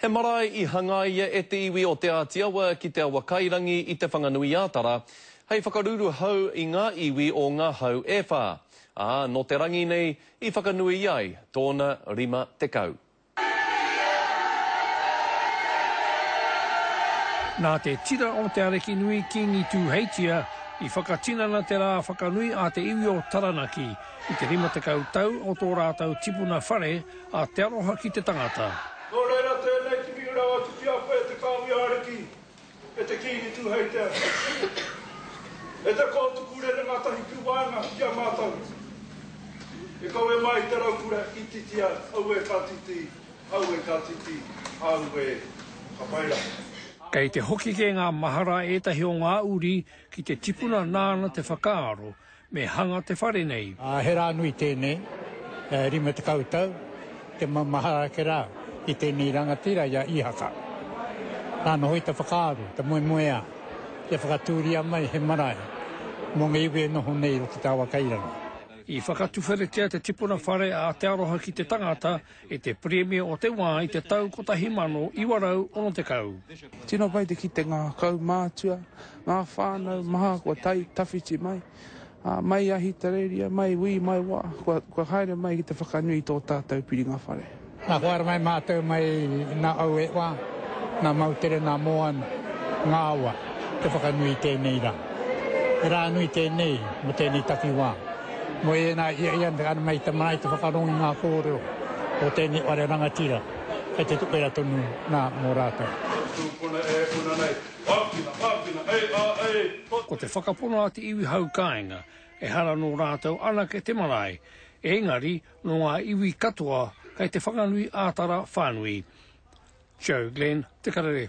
He marae I hangaia e te iwi o te Ātiawa ki te awa kairangi I te whanganui ātara, hei whakaruru hau I ngā iwi o ngā hau e whā. No te rangi nei, I whakanui ai, tōna rima te kau. Nā te tira o te areki nui ki ngi tū heitia, I whakatinana te rā whakanui a te iwi o Taranaki, I te rima te kau tau o tō rātau tipuna whare a te aroha ki te tangata. Nō reira tēnei ki mi urawa tuki a whae te kāwi areki, e te ki ni tū heitia. E te kōtuku re ngātahi pūwāinga ki a mātau. E kau e mai te raukura I titia, au e ka titi, au e ka titi, au e ka paira. Kei te hoki ke ngā mahara etahi o ngā uri ki te tipuna nāna te whakaaro me hanga te whare nei. He rā nui tēnei, rima te kautau, te mahara ke rā I tēnei rangatira ia ihaka. Nāna hoi te whakaaro, te moemoea, te whakatūria mai he marae, mō ngā iwi e noho nei o te tawa kairanga. I whakatuwheretia te tipuna whare a te aroha ki te tangata e te premia o te wā I te tau kotahi mano I warau ono te kau. Tino pai te ki te ngā kau mātua, ngā whānau, maha kua tawhiti mai. Mai ahi tareria, mai ui, mai wā. Kua haere mai ki te whakanui tō tātou piri ngā whare. Nā kuara mai mātou mai nā au e wā, nā mautere nā moana, ngā awa, te whakanui tēnei rā. E rā nui tēnei, mo tēnei taki wā. Mo e nā ian te ana mai te mai te whakarongi ngā kōreo o tēnei ware rangatira, e te tukwera tonu nā mō rātou. Ko te whakapuna a te iwi hau kāinga, e hara no rātou ana ke te marae, e engari no ngā iwi katoa kei te whanganui ātara whānui. Joe Glenn, Te Karere.